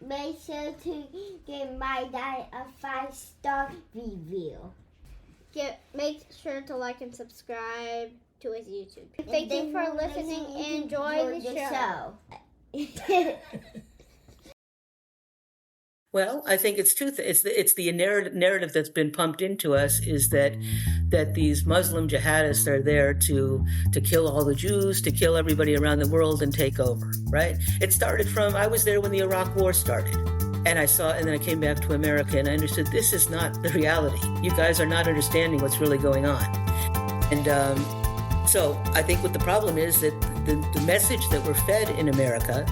make sure to give my dad a 5-star review. Make sure to like and subscribe to his YouTube. Thank you for listening and enjoy the show. Well, I think it's it's the narrative that's been pumped into us is that these Muslim jihadists are there to kill all the Jews, to kill everybody around the world and take over, right? It started from, I was there when the Iraq War started. And then I came back to America and I understood this is not the reality. You guys are not understanding what's really going on. And so I think what the problem is that the message that we're fed in America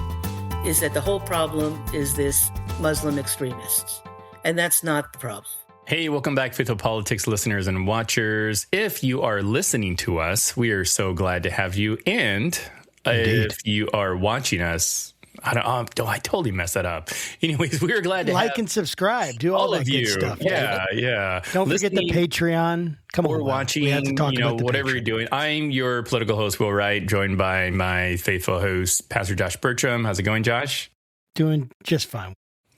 is that the whole problem is this Muslim extremists. And that's not the problem. Hey, welcome back, Faithful Politics listeners and watchers. If you are listening to us, we are so glad to have you. And if you are watching us, I totally messed that up. Anyways, we're glad to like and subscribe. Do all that good stuff. Yeah. Don't forget the Patreon. Come on, or watching, whatever you're doing. I'm your political host, Will Wright, joined by my faithful host, Pastor Josh Bertram. How's it going, Josh? Doing just fine.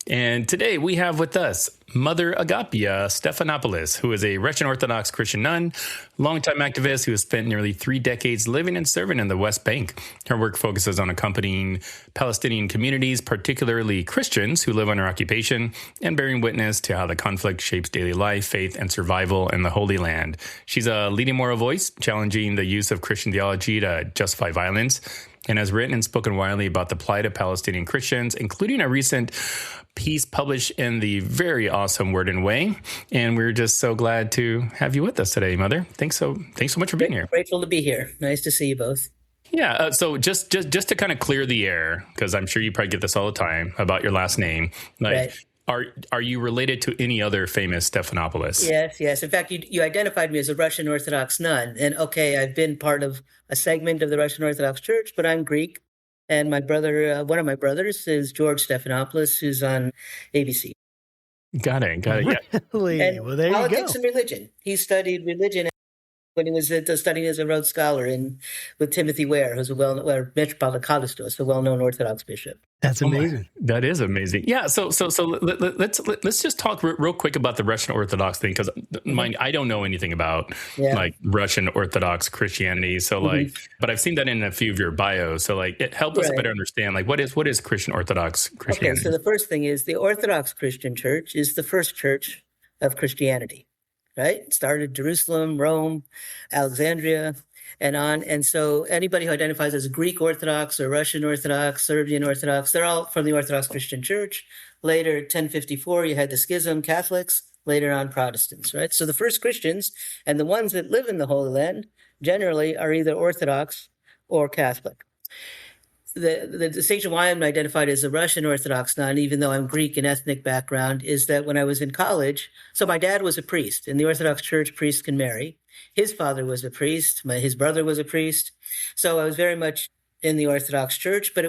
And today we have with us Mother Agapia Stephanopoulos, who is a Russian Orthodox Christian nun, longtime activist who has spent nearly 3 decades living and serving in the West Bank. Her work focuses on accompanying Palestinian communities, particularly Christians who live under occupation, and bearing witness to how the conflict shapes daily life, faith, and survival in the Holy Land. She's a leading moral voice, challenging the use of Christian theology to justify violence, and has written and spoken widely about the plight of Palestinian Christians, including a recent piece published in the very awesome Word and Way. And we're just so glad to have you with us today, Mother. Thanks so much for being here. Grateful to be here. Nice to see you both. Yeah. So just to kind of clear the air, because I'm sure you probably get this all the time about your last name. Like, right. Are you related to any other famous Stephanopoulos? Yes. In fact, you identified me as a Russian Orthodox nun. And okay, I've been part of a segment of the Russian Orthodox Church, but I'm Greek. And my brother, one of my brothers is George Stephanopoulos, who's on ABC. Got it. Really? Yeah. And well, there politics you go. and religion. He studied religion when he was studying as a Rhodes Scholar with Timothy Ware, who's Metropolitan Kallistos, a well-known Orthodox bishop. That's amazing. That is amazing. Yeah. So let's just talk real quick about the Russian Orthodox thing, because I don't know anything about like Russian Orthodox Christianity. So but I've seen that in a few of your bios. So it helps us better understand what is Christian Orthodox Christianity. Okay. So the first thing is the Orthodox Christian Church is the first church of Christianity. Right? It started Jerusalem, Rome, Alexandria, and on. And so anybody who identifies as Greek Orthodox or Russian Orthodox, Serbian Orthodox, they're all from the Orthodox Christian Church. Later, 1054, you had the Schism, Catholics, later on Protestants, right? So the first Christians and the ones that live in the Holy Land generally are either Orthodox or Catholic. The distinction why I'm identified as a Russian Orthodox nun, even though I'm Greek in ethnic background, is that when I was in college, so my dad was a priest. In the Orthodox Church, priests can marry. His father was a priest. His brother was a priest. So I was very much in the Orthodox Church, but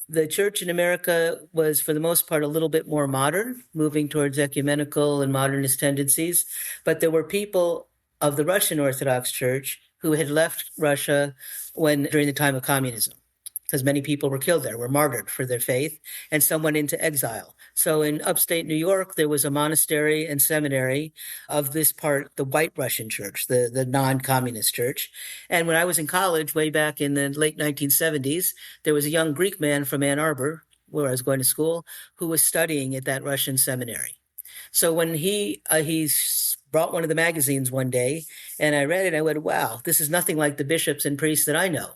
the church in America was, for the most part, a little bit more modern, moving towards ecumenical and modernist tendencies. But there were people of the Russian Orthodox Church who had left Russia during the time of communism, because many people were killed there, were martyred for their faith, and some went into exile. So in upstate New York, there was a monastery and seminary of this part, the White Russian Church, the non-communist church. And when I was in college, way back in the late 1970s, there was a young Greek man from Ann Arbor, where I was going to school, who was studying at that Russian seminary. So when he brought one of the magazines one day, and I read it, I went, wow, this is nothing like the bishops and priests that I know.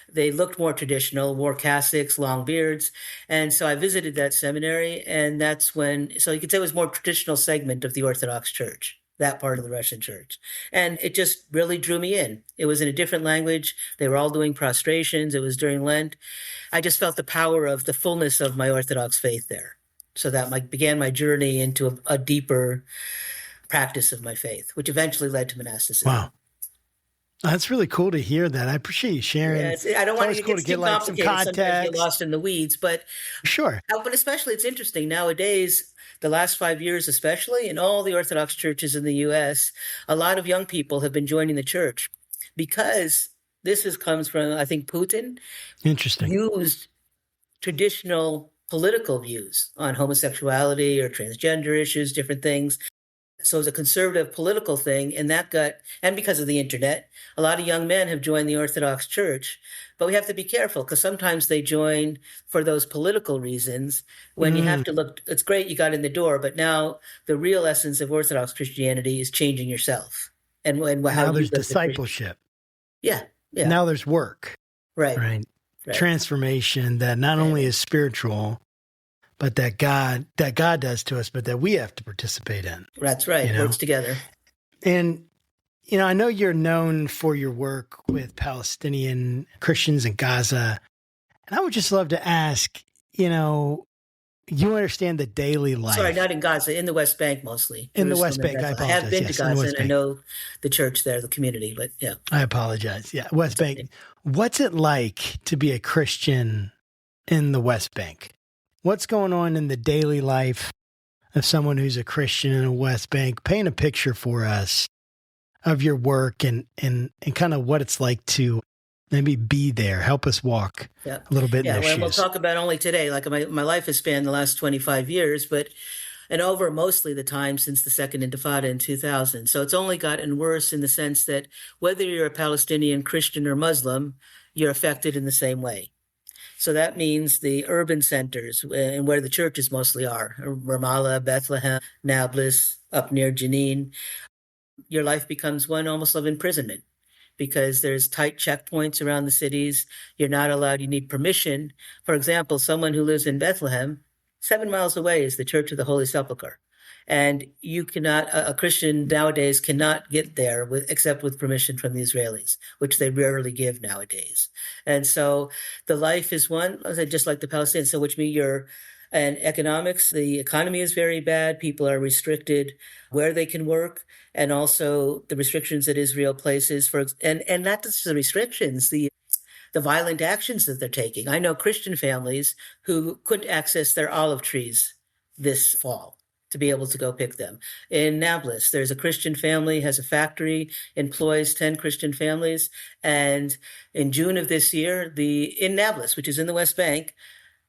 They looked more traditional, wore cassocks, long beards. And so I visited that seminary, and that's when, so you could say it was more traditional segment of the Orthodox Church, that part of the Russian Church. And it just really drew me in. It was in a different language. They were all doing prostrations. It was during Lent. I just felt the power of the fullness of my Orthodox faith there. So that began my journey into a deeper practice of my faith, which eventually led to monasticism. Wow. That's really cool to hear that. I appreciate you sharing. Yeah, I don't want to get too complicated. Sometimes get lost in the weeds, but sure. But especially, it's interesting nowadays. The last 5 years, especially in all the Orthodox churches in the U.S., a lot of young people have been joining the church because comes from, I think, Putin. Interesting. Used traditional political views on homosexuality or transgender issues, different things. So it's a conservative political thing, and because of the internet, a lot of young men have joined the Orthodox Church. But we have to be careful because sometimes they join for those political reasons when you have to look. It's great you got in the door, but now the real essence of Orthodox Christianity is changing yourself and how now there's you live discipleship. Yeah. Now there's work. Right. Transformation that not only is spiritual, but that God does to us, but that we have to participate in. That's right. It works together. And, I know you're known for your work with Palestinian Christians in Gaza. And I would just love to ask, you understand the daily life. Sorry, not in Gaza, in the West Bank mostly. In the West Bank, I apologize. I have been to Gaza and I know the church there, the community, but yeah. I apologize. Yeah, West Bank. What's it like to be a Christian in the West Bank? What's going on in the daily life of someone who's a Christian in the West Bank? Paint a picture for us of your work and kind of what it's like to maybe be there. Help us walk a little bit in their shoes. We'll talk about only today. Like my life has spanned the last 25 years, and over mostly the time since the Second Intifada in 2000. So it's only gotten worse in the sense that whether you're a Palestinian, Christian, or Muslim, you're affected in the same way. So that means the urban centers and where the churches mostly are, Ramallah, Bethlehem, Nablus, up near Jenin, your life becomes one almost of imprisonment because there's tight checkpoints around the cities. You're not allowed, you need permission. For example, someone who lives in Bethlehem, 7 miles away is the Church of the Holy Sepulchre. And you cannot, a Christian nowadays cannot get there except with permission from the Israelis, which they rarely give nowadays. And so the life is one, just like the Palestinians, so which means and economics, the economy is very bad. People are restricted where they can work, and also the restrictions that Israel places and not just the restrictions, the violent actions that they're taking. I know Christian families who couldn't access their olive trees this fall to be able to go pick them. In Nablus, there's a Christian family, has a factory, employs 10 Christian families. And in June of this year, in Nablus, which is in the West Bank,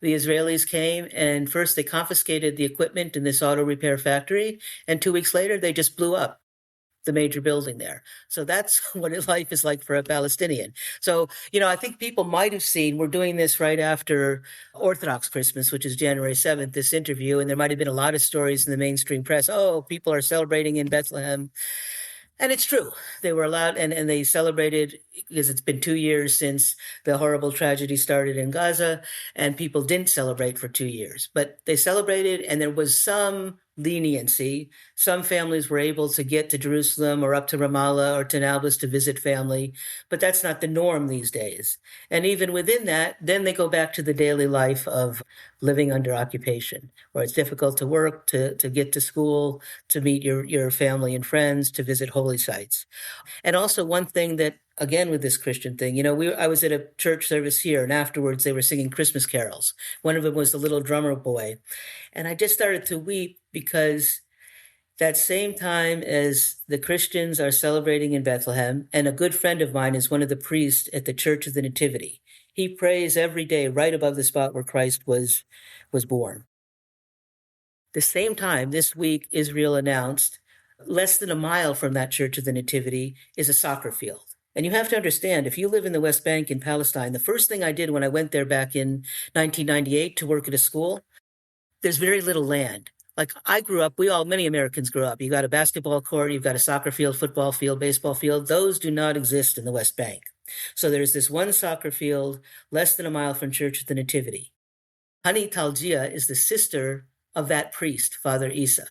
the Israelis came and first they confiscated the equipment in this auto repair factory. And 2 weeks later, they just blew up the major building there. So that's what life is like for a Palestinian. So, I think people might have seen, we're doing this right after Orthodox Christmas, which is January 7th, this interview, and there might have been a lot of stories in the mainstream press. Oh, people are celebrating in Bethlehem. And it's true. They were allowed, and they celebrated because it's been 2 years since the horrible tragedy started in Gaza, and people didn't celebrate for 2 years. But they celebrated, and there was some leniency. Some families were able to get to Jerusalem or up to Ramallah or to Nablus to visit family, but that's not the norm these days. And even within that, then they go back to the daily life of living under occupation, where it's difficult to work, to get to school, to meet your family and friends, to visit holy sites. And also one thing that, again, with this Christian thing, I was at a church service here, and afterwards they were singing Christmas carols. One of them was the little drummer boy. And I just started to weep because that same time as the Christians are celebrating in Bethlehem, and a good friend of mine is one of the priests at the Church of the Nativity. He prays every day right above the spot where Christ was born. The same time, this week, Israel announced less than a mile from that Church of the Nativity is a soccer field. And you have to understand, if you live in the West Bank in Palestine, the first thing I did when I went there back in 1998 to work at a school, there's very little land. Like I grew up, many Americans grew up. You got a basketball court, you've got a soccer field, football field, baseball field. Those do not exist in the West Bank. So there's this one soccer field less than a mile from Church of the Nativity. Hani Talgia is the sister of that priest, Father Isa.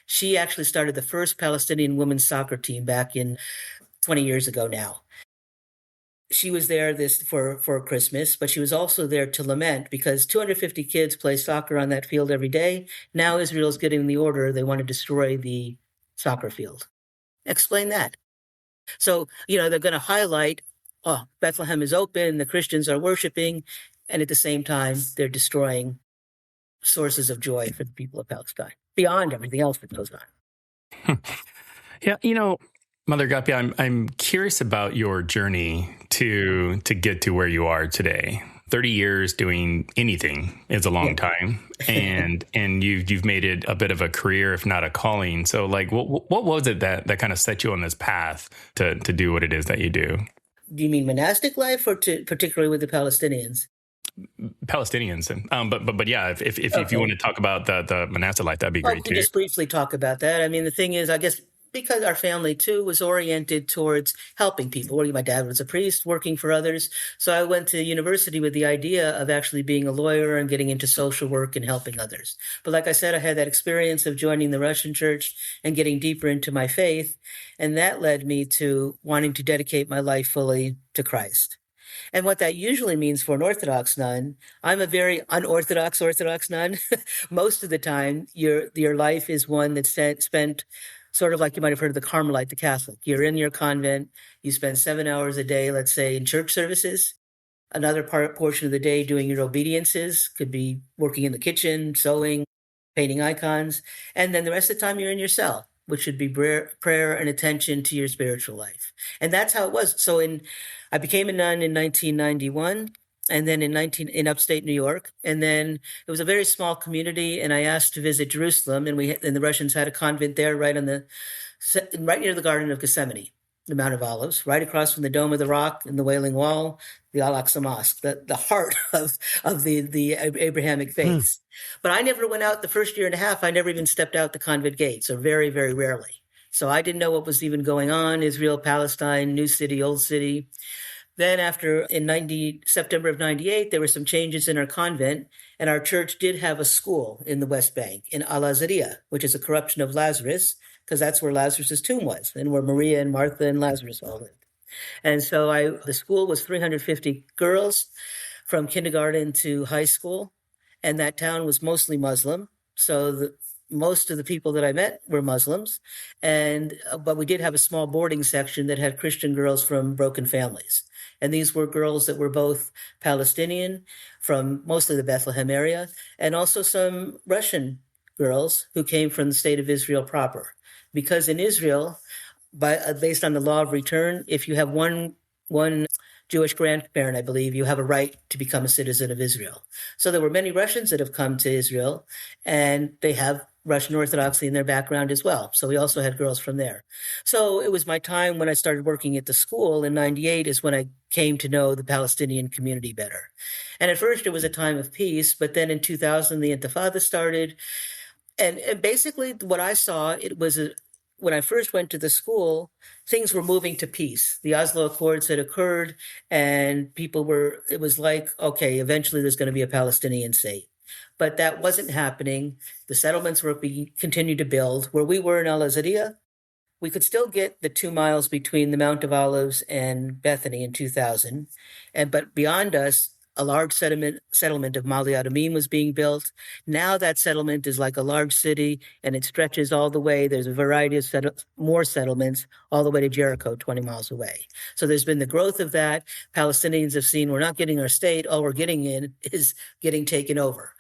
She actually started the first Palestinian women's soccer team back in 20 years ago now. She was there for Christmas, but she was also there to lament because 250 kids play soccer on that field every day. Now Israel's getting the order they want to destroy the soccer field. Explain that. So, they're going to highlight, Bethlehem is open, the Christians are worshiping, and at the same time, they're destroying sources of joy for the people of Palestine, beyond everything else that goes on. Yeah, Mother Agapia, I'm curious about your journey to get to where you are today. 30 years doing anything is a long time, and you've made it a bit of a career, if not a calling. So, like, what was it that kind of set you on this path to do what it is that you do? Do you mean monastic life, or particularly with the Palestinians? Palestinians, but yeah, if you want to talk about the monastic life, that'd be great too. Just briefly talk about that. I mean, the thing is, I guess because our family too was oriented towards helping people. My dad was a priest working for others, so I went to university with the idea of actually being a lawyer and getting into social work and helping others. But like I said, I had that experience of joining the Russian church and getting deeper into my faith, and that led me to wanting to dedicate my life fully to Christ. And what that usually means for an Orthodox nun, I'm a very unorthodox Orthodox nun. Most of the time, your life is one that's spent sort of like you might have heard of the Carmelite, the Catholic. You're in your convent, you spend 7 hours a day, let's say, in church services. Another portion of the day doing your obediences, could be working in the kitchen, sewing, painting icons. And then the rest of the time you're in your cell, which should be prayer and attention to your spiritual life. And that's how it was. So I became a nun in 1991, and then in upstate New York. And then it was a very small community, and I asked to visit Jerusalem, and the Russians had a convent there right near the Garden of Gethsemane, the Mount of Olives, right across from the Dome of the Rock and the Wailing Wall, the Al-Aqsa Mosque, the heart of the Abrahamic faiths. But I never went out the first year and a half. I never even stepped out the convent gates, or very, very rarely. So I didn't know what was even going on, Israel, Palestine, new city, old city. Then in September of 98, there were some changes in our convent, and our church did have a school in the West Bank, in Al-Azariah, which is a corruption of Lazarus, because that's where Lazarus' tomb was, and where Maria and Martha and Lazarus all lived. And so the school was 350 girls from kindergarten to high school, and that town was mostly Muslim. So most of the people that I met were Muslims, but we did have a small boarding section that had Christian girls from broken families. And these were girls that were both Palestinian, from mostly the Bethlehem area, and also some Russian girls who came from the state of Israel proper. Because in Israel, based on the law of return, if you have one Jewish grandparent, I believe, you have a right to become a citizen of Israel. So there were many Russians that have come to Israel, and they have Russian Orthodoxy in their background as well. So we also had girls from there. So it was my time when I started working at the school in 98 is when I came to know the Palestinian community better. And at first it was a time of peace, but then in 2000, the Intifada started. And basically what I saw, when I first went to the school, things were moving to peace. The Oslo Accords had occurred, and it was like, okay, eventually there's going to be a Palestinian state. But that wasn't happening. The settlements were being continued to build. Where we were in Al-Azariah, we could still get the 2 miles between the Mount of Olives and Bethany in 2000. But beyond us, a large settlement of Mali Adumim was being built. Now that settlement is like a large city, and it stretches all the way. There's a variety of more settlements all the way to Jericho, 20 miles away. So there's been the growth of that. Palestinians have seen, we're not getting our state. All we're getting in is getting taken over.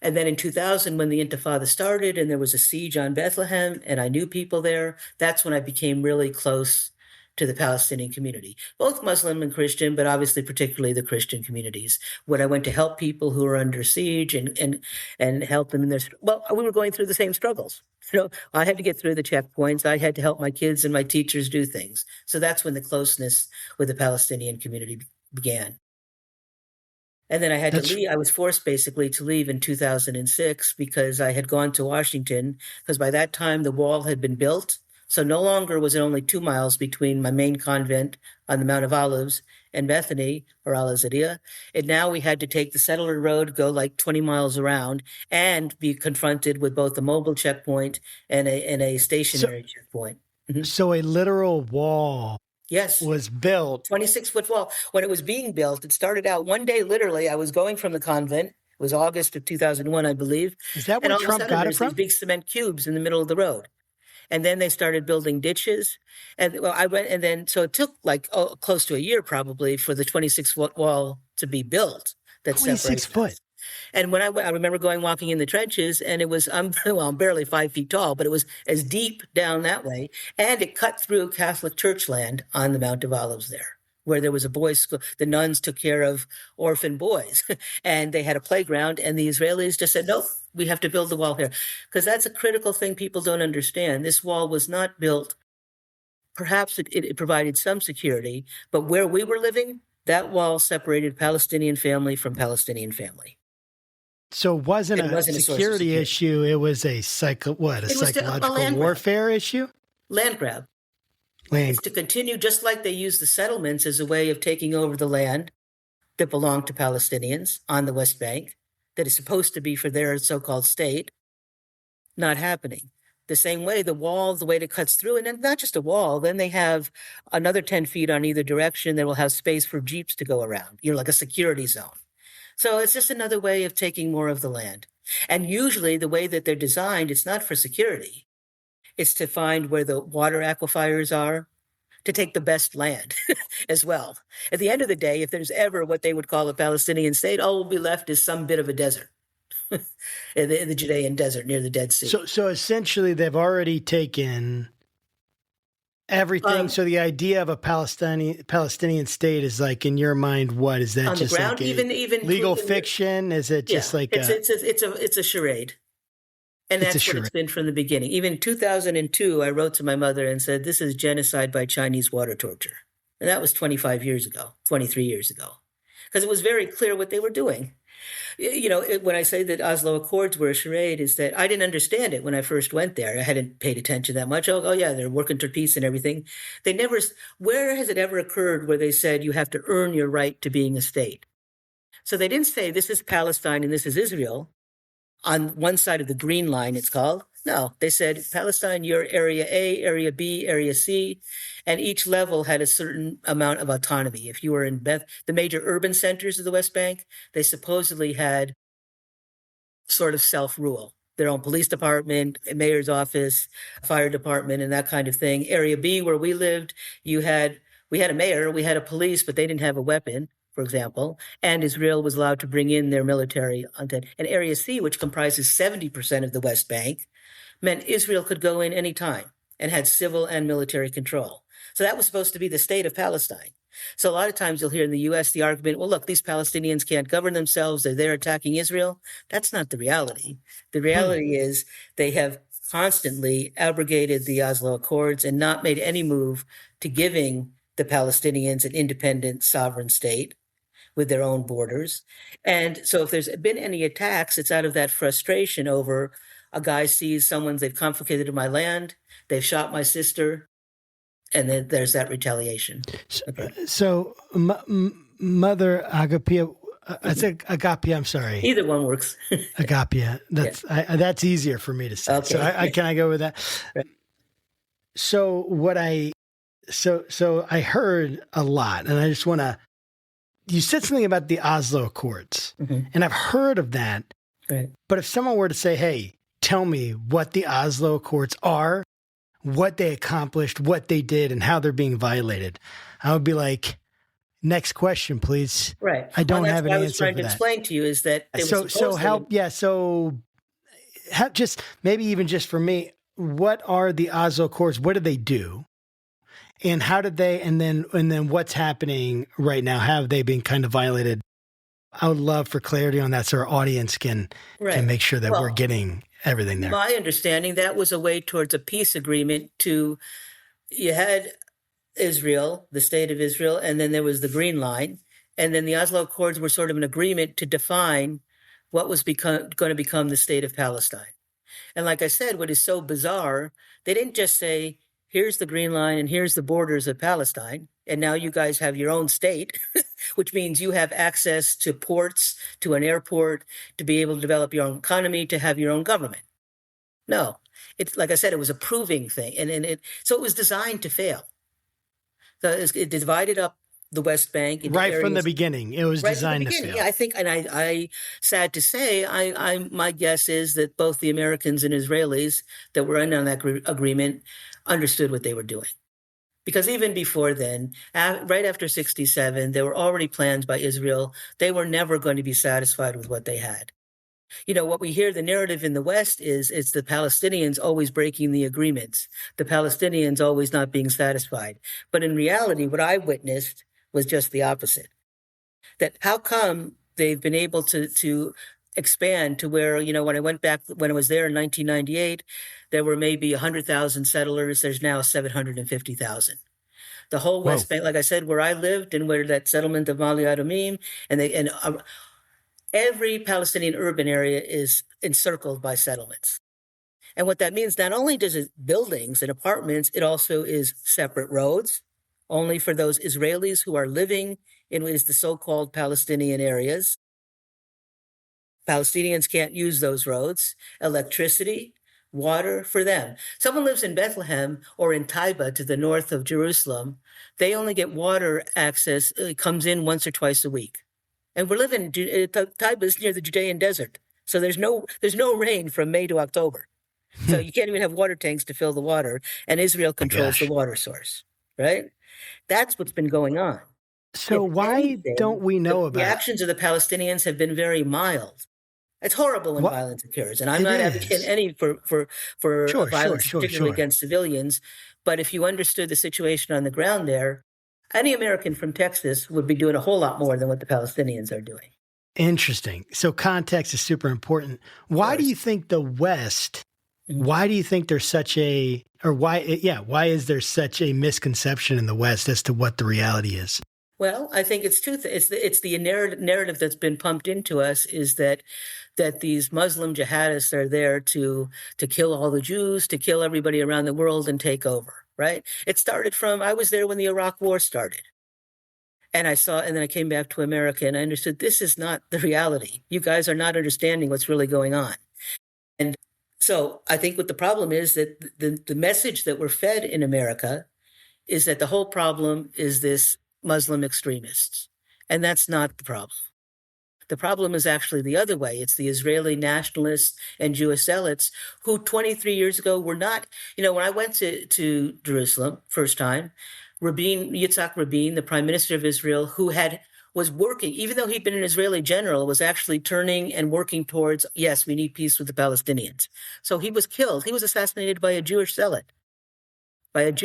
And then in 2000, when the Intifada started and there was a siege on Bethlehem, and I knew people there, that's when I became really close to the Palestinian community, both Muslim and Christian, but obviously particularly the Christian communities. When I went to help people who were under siege and help them in we were going through the same struggles. I had to get through the checkpoints. I had to help my kids and my teachers do things. So that's when the closeness with the Palestinian community began. And then I had to leave. I was forced basically to leave in 2006 because I had gone to Washington, because by that time the wall had been built. So no longer was it only 2 miles between my main convent on the Mount of Olives and Bethany, or Al-Azariah. And now we had to take the settler road, go like 20 miles around, and be confronted with both a mobile checkpoint and a stationary checkpoint. Mm-hmm. So a literal wall was built. 26-foot wall. When it was being built, it started out one day, literally, I was going from the convent. It was August of 2001, I believe. Is that where Trump got it from? These big cement cubes in the middle of the road. And then they started building ditches. And so it took close to a year probably for the 26-foot wall to be built. That's 26 foot. And when I remember walking in the trenches, and it was, I'm barely 5 feet tall, but it was as deep down that way. And it cut through Catholic church land on the Mount of Olives there, where there was a boys' school. The nuns took care of orphan boys, and they had a playground, and the Israelis just said, nope, we have to build the wall here. Because that's a critical thing people don't understand. This wall was not built. Perhaps it provided some security, but where we were living, that wall separated Palestinian family from Palestinian family. So it wasn't a security issue. It was a psychological warfare issue? Land grab. It's to continue, just like they used the settlements as a way of taking over the land that belonged to Palestinians on the West Bank, that is supposed to be for their so-called state, not happening. The same way, the wall, the way it cuts through, and then not just a wall, then they have another 10 feet on either direction that will have space for jeeps to go around, like a security zone. So it's just another way of taking more of the land. And usually the way that they're designed, it's not for security. It's to find where the water aquifers are, to take the best land as well. At the end of the day, if there's ever what they would call a Palestinian state, all will be left is some bit of a desert in the Judean desert near the Dead Sea. So essentially they've already taken everything. So the idea of a Palestinian state is like, in your mind, what is that? On just the ground, like even legal fiction? Is it just like it's a charade? And that's what it's been from the beginning. Even in 2002, I wrote to my mother and said, this is genocide by Chinese water torture. And that was 23 years ago, because it was very clear what they were doing. When I say that Oslo Accords were a charade, is that I didn't understand it when I first went there. I hadn't paid attention that much. Oh yeah, they're working toward peace and everything. Where has it ever occurred where they said you have to earn your right to being a state? So they didn't say this is Palestine and this is Israel. On one side of the green line, it's called. No, they said, Palestine, you're area A, area B, area C, and each level had a certain amount of autonomy. If you were in the major urban centers of the West Bank, they supposedly had sort of self-rule, their own police department, mayor's office, fire department, and that kind of thing. Area B, where we lived, we had a mayor, we had a police, but they didn't have a weapon, for example, and Israel was allowed to bring in their military. And Area C, which comprises 70% of the West Bank, meant Israel could go in any time and had civil and military control. So that was supposed to be the state of Palestine. So a lot of times you'll hear in the U.S. the argument, well, look, these Palestinians can't govern themselves. They're attacking Israel. That's not the reality. The reality is they have constantly abrogated the Oslo Accords and not made any move to giving the Palestinians an independent sovereign state with their own borders. And so if there's been any attacks, it's out of that frustration over a guy sees they've confiscated my land, they've shot my sister, and then there's that retaliation. So Mother Agapia, I said Agapia, I'm sorry. Either one works. Agapia, that's easier for me to say. Okay. So can I go with that? Right. So I heard a lot, and I just want to, you said something about the Oslo Accords, and I've heard of that. Right. But if someone were to say, hey, tell me what the Oslo Accords are, what they accomplished, what they did, and how they're being violated, I would be like, next question, please. Right. I don't have an answer for that. What I was trying to explain to you is that just maybe even just for me, what are the Oslo Accords? What do they do? And how did they, and then what's happening right now? How have they been kind of violated? I would love for clarity on that so our audience can make sure that we're getting everything there. My understanding, that was a way towards a peace agreement you had Israel, the state of Israel, and then there was the Green Line. And then the Oslo Accords were sort of an agreement to define what was going to become the state of Palestine. And like I said, what is so bizarre, they didn't just say, here's the Green Line and here's the borders of Palestine, and now you guys have your own state, which means you have access to ports, to an airport, to be able to develop your own economy, to have your own government. No, it's like I said, it was a proving thing, so it was designed to fail. So it divided up the West Bank into right areas, from the beginning. It was designed to fail. Yeah, I think, and I sad to say, my guess is that both the Americans and Israelis that were in on that agreement understood what they were doing. Because even before then, right after 1967, there were already plans by Israel. They were never going to be satisfied with what they had. What we hear, the narrative in the West is it's the Palestinians always breaking the agreements, the Palestinians always not being satisfied. But in reality, what I witnessed was just the opposite. That how come they've been able to expand to where, when I went back, when I was there in 1998, there were maybe 100,000 settlers. There's now 750,000. The whole West Bank, like I said, where I lived and where that settlement of Mali Adumim, and every Palestinian urban area is encircled by settlements. And what that means, not only does it buildings and apartments, it also is separate roads, only for those Israelis who are living in what is the so-called Palestinian areas. Palestinians can't use those roads. Electricity, water for them. Someone lives in Bethlehem or in Taiba to the north of Jerusalem. They only get water access. It comes in once or twice a week. And we're living, Taiba is near the Judean desert. So there's no rain from May to October. So you can't even have water tanks to fill the water. And Israel controls the water source, right? That's what's been going on. So why don't we know about it? The actions of the Palestinians have been very mild. It's horrible when violence occurs. And I'm not advocating any for violence, particularly against civilians. But if you understood the situation on the ground there, any American from Texas would be doing a whole lot more than what the Palestinians are doing. Interesting. So context is super important. Why do you think the West, why do you think there's such a, or why is there such a misconception in the West as to what the reality is? Well, I think it's it's the narrative that's been pumped into us is that these Muslim jihadists are there to kill all the Jews, to kill everybody around the world and take over, right? It started from, I was there when the Iraq War started. And then I came back to America and I understood this is not the reality. You guys are not understanding what's really going on. And so I think what the problem is that the message that we're fed in America is that the whole problem is this Muslim extremists. And that's not the problem. The problem is actually the other way. It's the Israeli nationalists and Jewish zealots who 23 years ago were not, when I went to Jerusalem first time, Yitzhak Rabin, the prime minister of Israel, was working, even though he'd been an Israeli general, was actually turning and working towards, yes, we need peace with the Palestinians. So he was killed. He was assassinated by a Jewish zealot, right?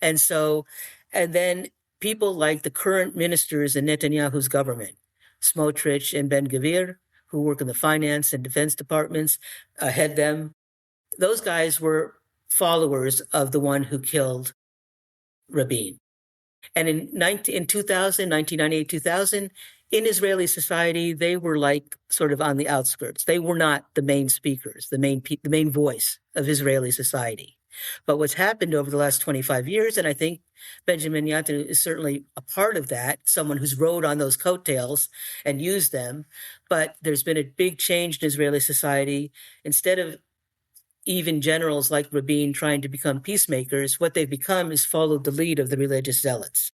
And then people like the current ministers in Netanyahu's government, Smotrich and Ben-Gvir, who work in the finance and defense departments, head them. Those guys were followers of the one who killed Rabin. And in 1998, 2000, in Israeli society, they were like sort of on the outskirts. They were not the main speakers, the main voice of Israeli society. But what's happened over the last 25 years, and I think Benjamin Netanyahu is certainly a part of that, someone who's rode on those coattails and used them, but there's been a big change in Israeli society. Instead of even generals like Rabin trying to become peacemakers, what they've become is followed the lead of the religious zealots,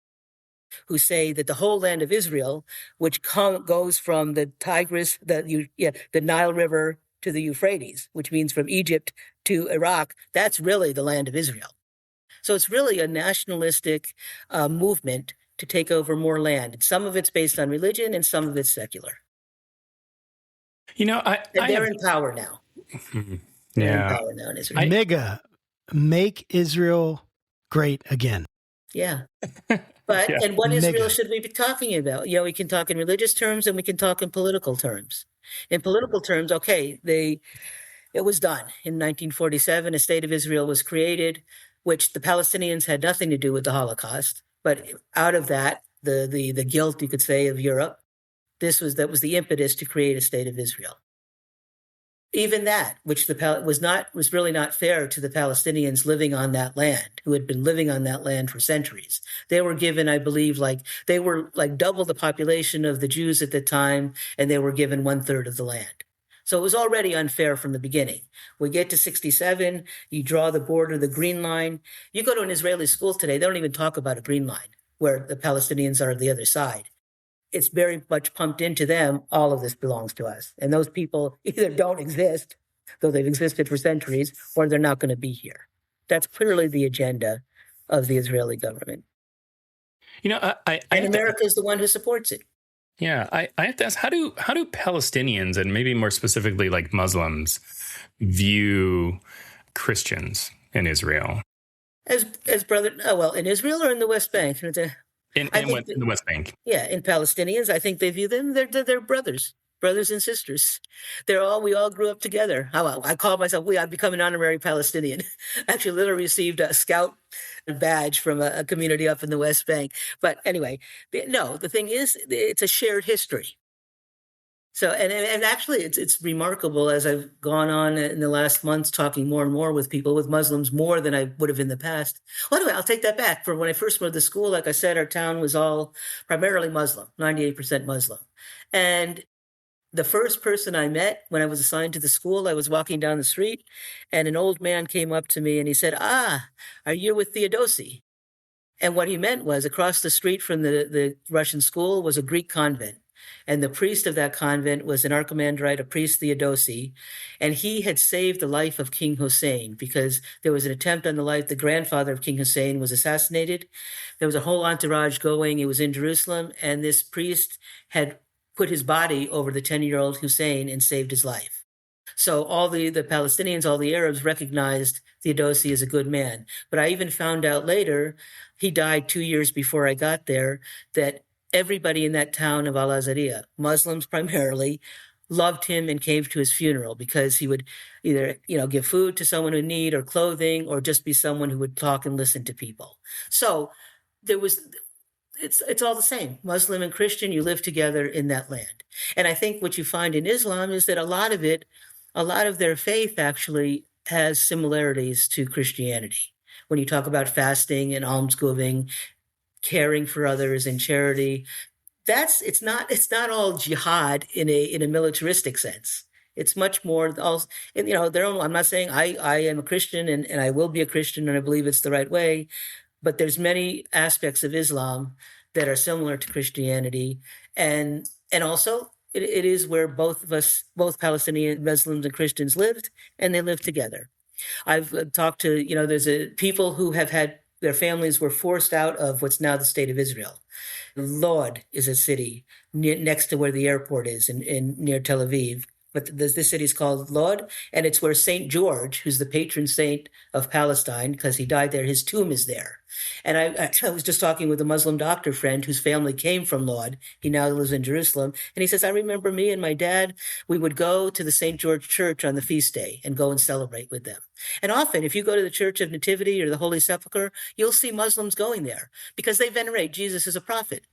who say that the whole land of Israel, which goes from the Tigris, the Nile River to the Euphrates, which means from Egypt to Iraq, that's really the land of Israel. So it's really a nationalistic movement to take over more land. And some of it's based on religion and some of it's secular. They're in power now. They're in power now in Israel. Nigga, make Israel great again. Yeah. But, and what Israel should we be talking about? We can talk in religious terms and we can talk in political terms. In political terms, it was done. In 1947, a state of Israel was created, which the Palestinians had nothing to do with the Holocaust. But out of that, the guilt, you could say, of Europe, that was the impetus to create a state of Israel. Even that, which was really not fair to the Palestinians living on that land, who had been living on that land for centuries. They were given, I believe, they were double the population of the Jews at the time, and they were given 1/3 of the land. So it was already unfair from the beginning. We get to 67, you draw the border, the green line. You go to an Israeli school today, they don't even talk about a green line, where the Palestinians are on the other side. It's very much pumped into them, all of this belongs to us. And those people either don't exist, though they've existed for centuries, or they're not going to be here. That's clearly the agenda of the Israeli government. And America is the one who supports it. Yeah, I have to ask, how do Palestinians, and maybe more specifically like Muslims, view Christians in Israel? as brother. Oh, well, in Israel or in the West Bank? I think In the West Bank. Yeah, in Palestinians, I think they view them. They're brothers and sisters. We all grew up together. I call myself. I've become an honorary Palestinian. Actually, literally received a scout badge from a community up in the West Bank. But anyway, the thing is, it's a shared history. So, and actually, it's remarkable as I've gone on in the last months talking more and more with people, with Muslims, more than I would have in the past. Well, anyway, I'll take that back. For when I first moved to school, like I said, our town was all primarily Muslim, 98% Muslim. And the first person I met when I was assigned to the school, I was walking down the street, and an old man came up to me and he said, are you with Theodosi? And what he meant was across the street from the Russian school was a Greek convent. And the priest of that convent was an archimandrite, a priest Theodosi, and he had saved the life of King Hussein because there was an attempt on the life. The grandfather of King Hussein was assassinated. There was a whole entourage going. It was in Jerusalem, and this priest had put his body over the 10-year-old Hussein and saved his life. So all the Palestinians, all the Arabs recognized Theodosi as a good man. But I even found out later, he died 2 years before I got there, that everybody in that town of Al-Azariya, Muslims primarily, loved him and came to his funeral because he would either, give food to someone in need or clothing, or just be someone who would talk and listen to people. So it's all the same. Muslim and Christian, you live together in that land. And I think what you find in Islam is that a lot of their faith actually has similarities to Christianity. When you talk about fasting and almsgiving, caring for others and charity, it's not all jihad in a militaristic sense. It's much more also, their own. I'm not saying I am a Christian and I will be a Christian and I believe it's the right way, but there's many aspects of Islam that are similar to Christianity, and also it is where both Palestinian Muslims and Christians lived, and they lived together. I've talked to there's people who have had their families were forced out of what's now the state of Israel. Lod is a city next to where the airport is in near Tel Aviv. But this city is called Lod, and it's where St. George, who's the patron saint of Palestine, because he died there, his tomb is there. And I was just talking with a Muslim doctor friend whose family came from Lod. He now lives in Jerusalem. And he says, I remember me and my dad, we would go to the St. George Church on the feast day and go and celebrate with them. And often, if you go to the Church of Nativity or the Holy Sepulchre, you'll see Muslims going there because they venerate Jesus as a prophet.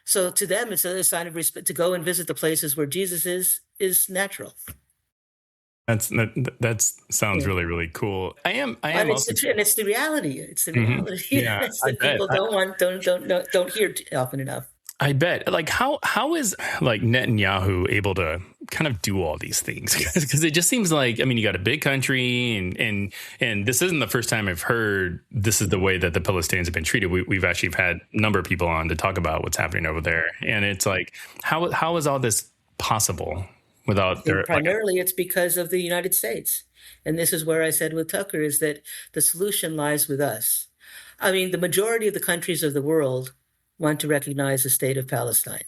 So to them, it's a sign of respect to go and visit the places where Jesus is natural. That sounds really, really cool. I am also, and it's the reality. It's the reality. Yeah, it's that people don't hear often enough. I bet. Like, how is like Netanyahu able to kind of do all these things? Because it just seems like, you got a big country, and this isn't the first time I've heard this is the way that the Palestinians have been treated. We've actually had a number of people on to talk about what's happening over there, and it's like, how is all this possible without their? Primarily, it's because of the United States, and this is where I said with Tucker is that the solution lies with us. The majority of the countries of the world want to recognize the state of Palestine.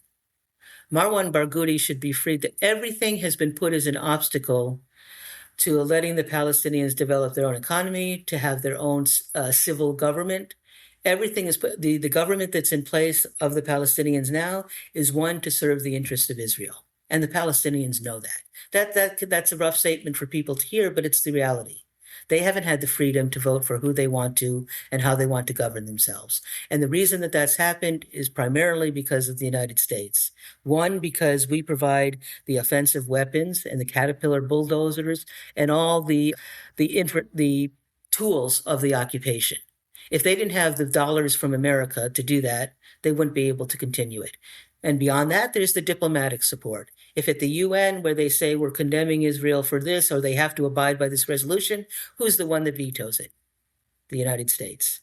Marwan Barghouti should be freed. That everything has been put as an obstacle to letting the Palestinians develop their own economy, to have their own civil government. Everything is put, the government that's in place of the Palestinians now is one to serve the interests of Israel. And the Palestinians know that. That's a rough statement for people to hear, but it's the reality. They haven't had the freedom to vote for who they want to and how they want to govern themselves. And the reason that that's happened is primarily because of the United States. One, because we provide the offensive weapons and the Caterpillar bulldozers and all the tools of the occupation. If they didn't have the dollars from America to do that, they wouldn't be able to continue it. And beyond that, there's the diplomatic support. If at the UN, where they say we're condemning Israel for this, or they have to abide by this resolution, who's the one that vetoes it? The United States.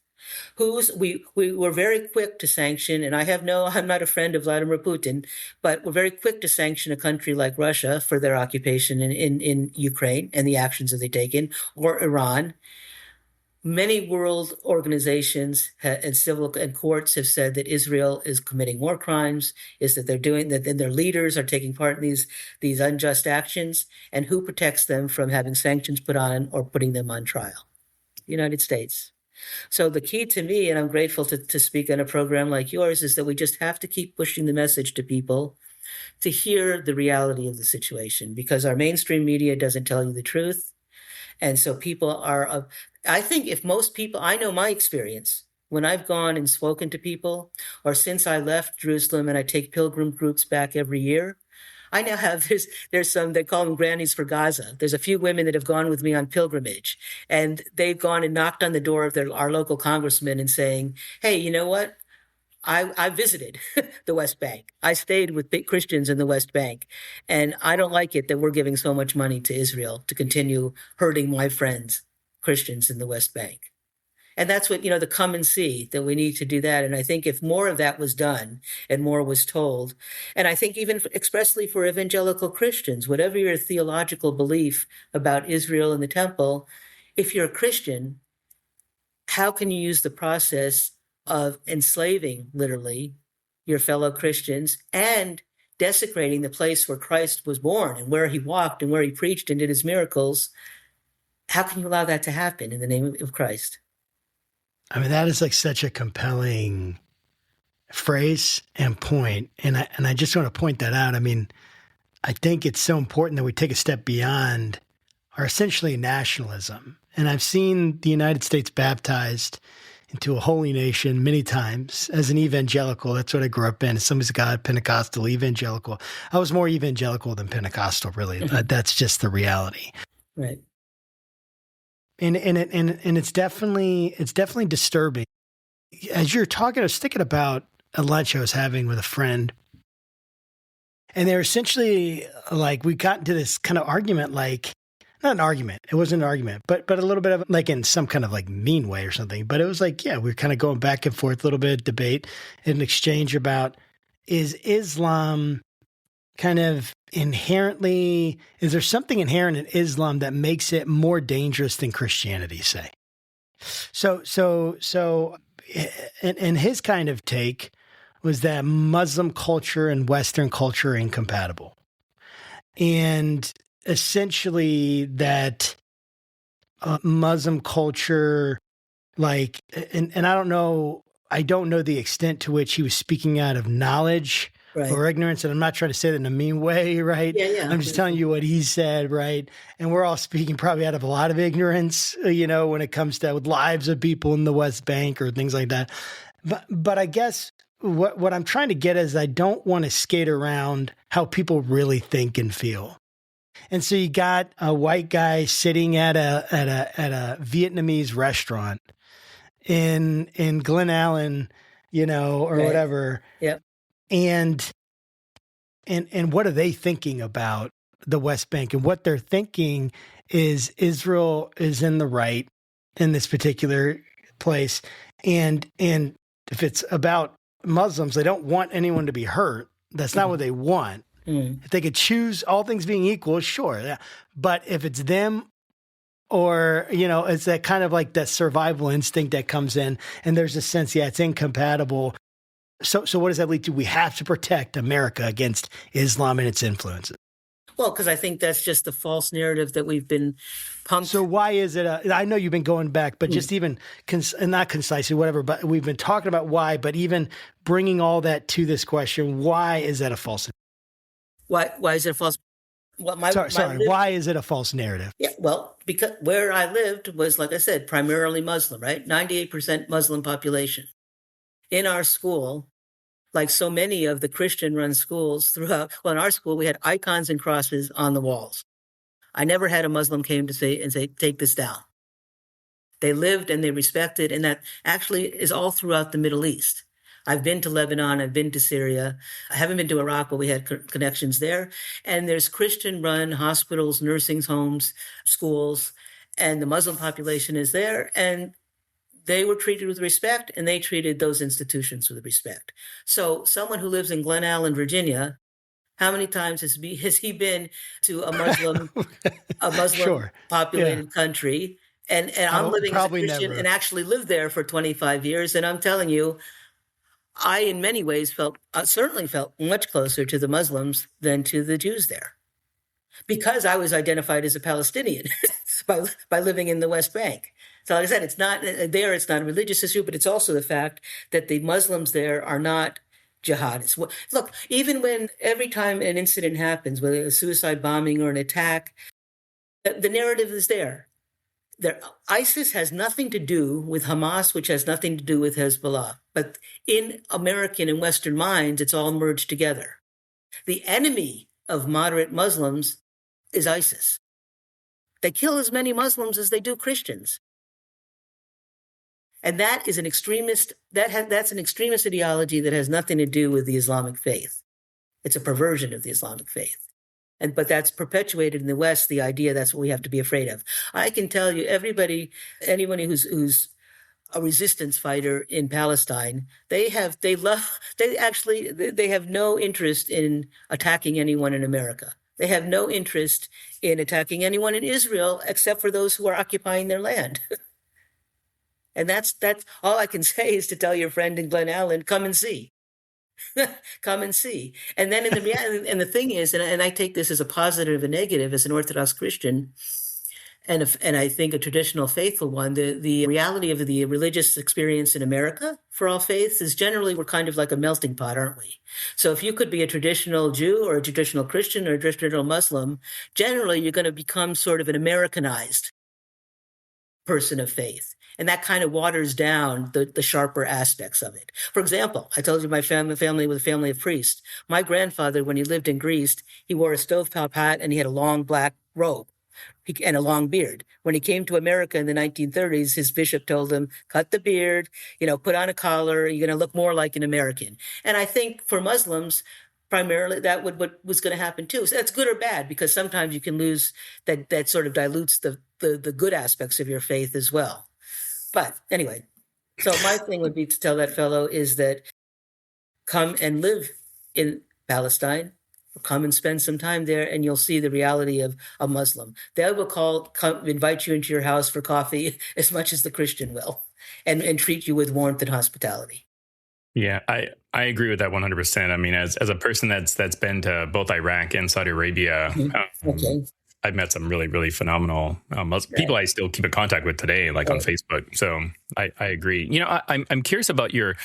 We were very quick to sanction, and I'm not a friend of Vladimir Putin, but we're very quick to sanction a country like Russia for their occupation in Ukraine and the actions that they've taken, or Iran. Many world organizations and civil and courts have said that Israel is committing war crimes, is that they're doing that, and their leaders are taking part in these unjust actions. And who protects them from having sanctions put on or putting them on trial? The United States. So the key to me, and I'm grateful to speak on a program like yours, is that we just have to keep pushing the message to people to hear the reality of the situation, because our mainstream media doesn't tell you the truth. And so people are, I think if most people, I know my experience, when I've gone and spoken to people, or since I left Jerusalem and I take pilgrim groups back every year, I now have, there's some, they call them grannies for Gaza. There's a few women that have gone with me on pilgrimage, and they've gone and knocked on the door of our local congressman and saying, hey, you know what? I visited the West Bank. I stayed with big Christians in the West Bank, and I don't like it that we're giving so much money to Israel to continue hurting my friends, Christians in the West Bank. And that's what, the come and see, that we need to do that. And I think if more of that was done and more was told, and I think even expressly for evangelical Christians, whatever your theological belief about Israel and the temple, if you're a Christian, how can you use the process of enslaving, literally, your fellow Christians and desecrating the place where Christ was born and where he walked and where he preached and did his miracles? How can you allow that to happen in the name of Christ? I mean, that is like such a compelling phrase and point. And I just want to point that out. I mean, I think it's so important that we take a step beyond our essentially nationalism. And I've seen the United States baptized into a holy nation many times as an evangelical. That's what I grew up in. Somebody's got Pentecostal, evangelical. I was more evangelical than Pentecostal, really. That's just the reality. Right. And it's definitely disturbing. As you're talking, I was thinking about a lunch I was having with a friend, and they're essentially like, we got into this kind of argument, like, not an argument. It wasn't an argument, but a little bit of like in some kind of like mean way or something. But it was like, yeah, we were kind of going back and forth, a little bit of debate, an exchange about, is Islam kind of inherently, is there something inherent in Islam that makes it more dangerous than Christianity, say? So, and his kind of take was that Muslim culture and Western culture are incompatible. And essentially that Muslim culture, like, and I don't know the extent to which he was speaking out of knowledge, right, or ignorance. And I'm not trying to say that in a mean way, right? Yeah. I'm just telling you what he said, right? And we're all speaking probably out of a lot of ignorance, when it comes to lives of people in the West Bank or things like that. But I guess what I'm trying to get is I don't want to skate around how people really think and feel. And so you got a white guy sitting at a Vietnamese restaurant in Glen Allen, or right, whatever. Yep. And what are they thinking about the West Bank? And what they're thinking is Israel is in the right in this particular place. And if it's about Muslims, they don't want anyone to be hurt. That's not what they want. If they could choose, all things being equal, sure. Yeah. But if it's them, or, it's that kind of like that survival instinct that comes in, and there's a sense, it's incompatible. So what does that lead to? We have to protect America against Islam and its influences. Well, because I think that's just the false narrative that we've been pumped. So why is it? I know you've been going back, but just even not concisely, whatever. But we've been talking about why. But even bringing all that to this question, why is that a false? Why is it a false? Well, why is it a false narrative? Yeah, well, because where I lived was, like I said, primarily Muslim, right? 98% Muslim population. In our school, like so many of the Christian-run schools throughout, in our school, we had icons and crosses on the walls. I never had a Muslim came to say, take this down. They lived and they respected, and that actually is all throughout the Middle East. I've been to Lebanon, I've been to Syria. I haven't been to Iraq, but we had connections there. And there's Christian-run hospitals, nursing homes, schools, and the Muslim population is there. And they were treated with respect, and they treated those institutions with respect. So someone who lives in Glen Allen, Virginia, how many times has he been to a Muslim sure, populated country? And I'm living as a Christian never. And actually lived there for 25 years. And I'm telling you, I, in many ways, certainly felt much closer to the Muslims than to the Jews there, because I was identified as a Palestinian. by living in the West Bank. So like I said, it's not a religious issue, but it's also the fact that the Muslims there are not jihadists. Look, even when every time an incident happens, whether it's a suicide bombing or an attack, the narrative is there. ISIS has nothing to do with Hamas, which has nothing to do with Hezbollah. But in American and Western minds, it's all merged together. The enemy of moderate Muslims is ISIS. They kill as many Muslims as they do Christians. And that is an extremist, that's an extremist ideology that has nothing to do with the Islamic faith. It's a perversion of the Islamic faith. But that's perpetuated in the West, the idea that's what we have to be afraid of. I can tell you, anyone who's a resistance fighter in Palestine, they have no interest in attacking anyone in America. They have no interest in attacking anyone in Israel except for those who are occupying their land. And that's all I can say is to tell your friend in Glen Allen, come and see. Come and see. And then and the thing is, and I take this as a positive and negative as an Orthodox Christian, and I think a traditional faithful one, the reality of the religious experience in America for all faiths is generally we're kind of like a melting pot, aren't we? So if you could be a traditional Jew or a traditional Christian or a traditional Muslim, generally you're going to become sort of an Americanized person of faith. And that kind of waters down the sharper aspects of it. For example, I told you my family was a family of priests. My grandfather, when he lived in Greece, he wore a stovetop hat and he had a long black robe and a long beard. When he came to America in the 1930s, his bishop told him, cut the beard, put on a collar, you're going to look more like an American. And I think for Muslims, primarily that what was going to happen too. So that's good or bad, because sometimes you can lose that sort of dilutes the good aspects of your faith as well. But anyway, so my thing would be to tell that fellow is that come and live in Palestine, or come and spend some time there, and you'll see the reality of a Muslim. They will invite you into your house for coffee as much as the Christian will, and treat you with warmth and hospitality. Yeah, I agree with that 100%. I mean, as a person that's been to both Iraq and Saudi Arabia, Okay. I've met some really, really phenomenal people I still keep in contact with today, like on Facebook. So I agree. I'm curious about your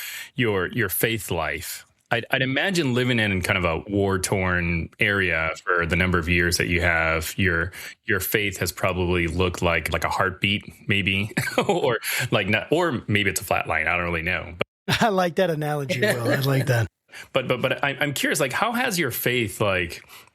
faith life. I'd imagine living in kind of a war-torn area for the number of years that you have, your faith has probably looked like a heartbeat, maybe, or maybe it's a flat line. I don't really know. But I like that analogy, Will. I like that. But I'm curious, how has your faith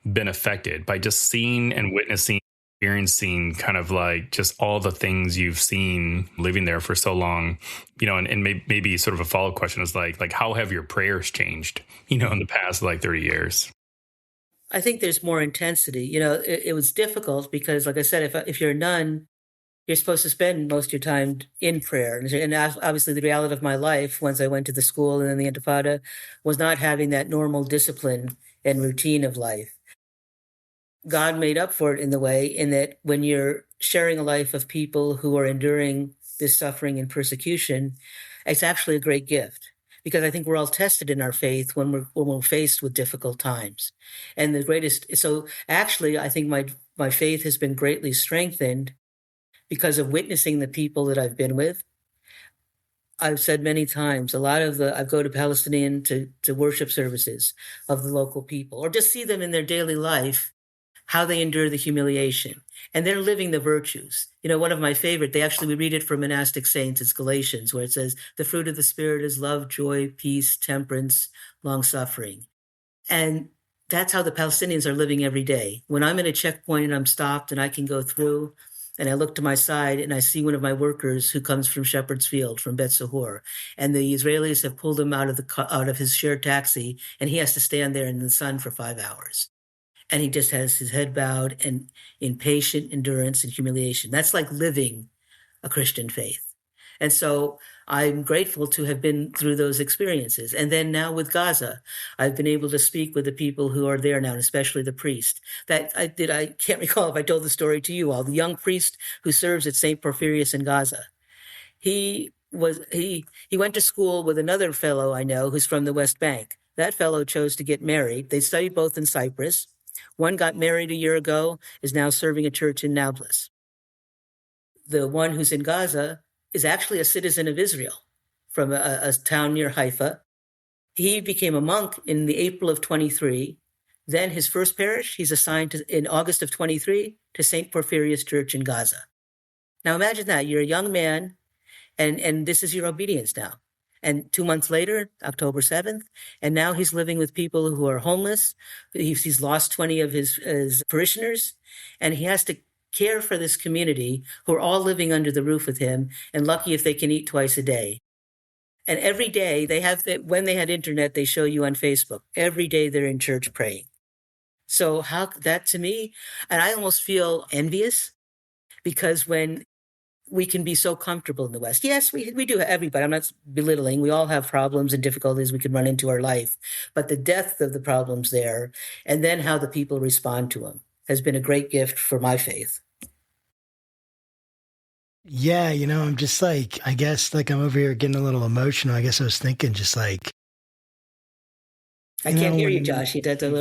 been affected by just seeing and witnessing, experiencing kind of just all the things you've seen living there for so long, and maybe sort of a follow-up question is how have your prayers changed, in the past 30 years? I think there's more intensity. It was difficult because, like I said, if you're a nun, you're supposed to spend most of your time in prayer. And obviously the reality of my life, once I went to the school and then the Intifada, was not having that normal discipline and routine of life. God made up for it in the way in that when you're sharing a life of people who are enduring this suffering and persecution, it's actually a great gift. Because I think we're all tested in our faith when we're faced with difficult times. And so actually I think my faith has been greatly strengthened because of witnessing the people that I've been with. I've said many times, I go to Palestinian to worship services of the local people, or just see them in their daily life, how they endure the humiliation. And they're living the virtues. One of my favorite, we read it from monastic saints, it's Galatians, where it says, the fruit of the Spirit is love, joy, peace, temperance, long-suffering. And that's how the Palestinians are living every day. When I'm at a checkpoint and I'm stopped and I can go through, and I look to my side and I see one of my workers who comes from Shepherd's Field, from Bet Sahur, and the Israelis have pulled him out of his shared taxi, and he has to stand there in the sun for 5 hours. And he just has his head bowed and in patient endurance and humiliation. That's like living a Christian faith. And so I'm grateful to have been through those experiences. And then now with Gaza, I've been able to speak with the people who are there now, and especially the priest. I can't recall if I told the story to you all. The young priest who serves at St. Porphyrius in Gaza. He went to school with another fellow I know who's from the West Bank. That fellow chose to get married. They studied both in Cyprus. One got married a year ago, is now serving a church in Nablus. the one who's in Gaza is actually a citizen of Israel from a town near Haifa. He became a monk in the April of 23. Then his first parish, he's assigned in August of 23 to St. Porphyrius Church in Gaza. Now imagine that. You're a young man, and this is your obedience now. And 2 months later, October 7th, and now he's living with people who are homeless. He's lost 20 of his parishioners, and he has to care for this community who are all living under the roof with him, and lucky if they can eat twice a day. And every day when they had internet, they show you on Facebook. Every day they're in church praying. So how that to me, and I almost feel envious, because when we can be so comfortable in the West. Yes, we do, everybody. I'm not belittling. We all have problems and difficulties we can run into our life. But the depth of the problems there, and then how the people respond to them, has been a great gift for my faith. Yeah, I'm just like, I guess like I'm over here getting a little emotional. I guess I was thinking just like, I can't hear you, Josh.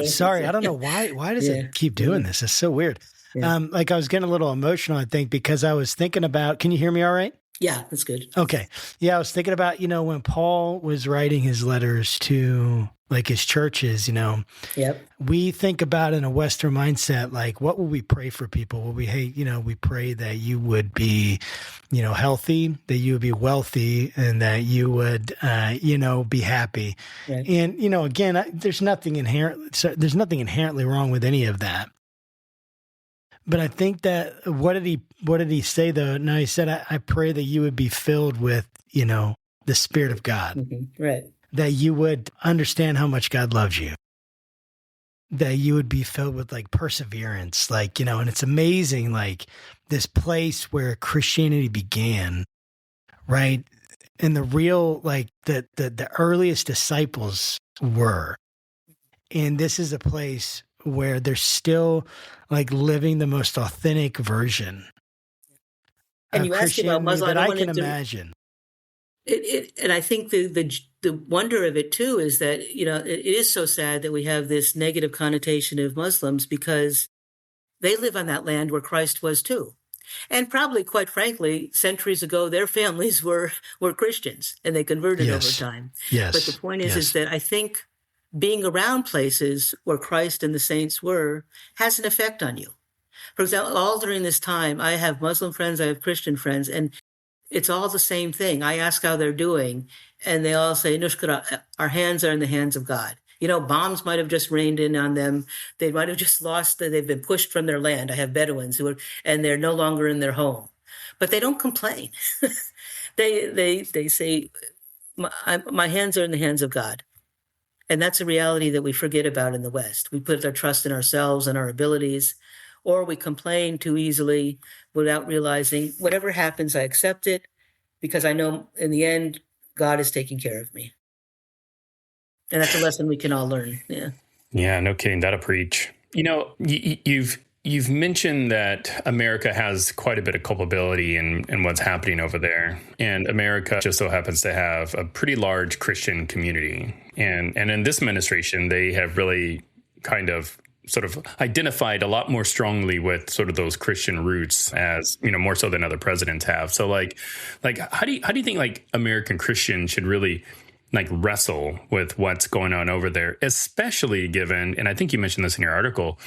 Sorry, I don't know why. Why does it keep doing this? It's so weird. Yeah. Like I was getting a little emotional, I think, because I was thinking about, can you hear me all right? Yeah, that's good. Okay. Yeah, I was thinking about, when Paul was writing his letters to like his churches, Yep. We think about in a Western mindset, like what will we pray for people? Will we, we pray that you would be, healthy, that you would be wealthy, and that you would, be happy. Right. And, again, there's nothing inherently wrong with any of that. But I think that what did he say though? No, he said, I pray that you would be filled with, the Spirit of God. Mm-hmm. Right. That you would understand how much God loves you. That you would be filled with like perseverance, like, and it's amazing, like this place where Christianity began, right? And the real, like the earliest disciples were. And this is a place where they're still like living the most authentic version and of you asked about Muslim, that I can imagine. And I think the wonder of it too is that, it is so sad that we have this negative connotation of Muslims, because they live on that land where Christ was too. And probably, quite frankly, centuries ago, their families were Christians and they converted over time. Yes. But the point is that I think being around places where Christ and the saints were has an effect on you. For example, all during this time, I have Muslim friends, I have Christian friends, and it's all the same thing. I ask how they're doing, and they all say, Nushkara, our hands are in the hands of God. Bombs might have just rained in on them. They might have just they've been pushed from their land. I have Bedouins and they're no longer in their home. But they don't complain. They say, my hands are in the hands of God. And that's a reality that we forget about in the West. We put our trust in ourselves and our abilities, or we complain too easily without realizing whatever happens, I accept it, because I know in the end, God is taking care of me. And that's a lesson we can all learn. Yeah. Yeah, no kidding. That'll preach. You've mentioned that America has quite a bit of culpability in what's happening over there. And America just so happens to have a pretty large Christian community. And in this administration, they have really kind of sort of identified a lot more strongly with sort of those Christian roots, as, more so than other presidents have. So like how do you think like American Christians should really like wrestle with what's going on over there, especially given, and I think you mentioned this in your article,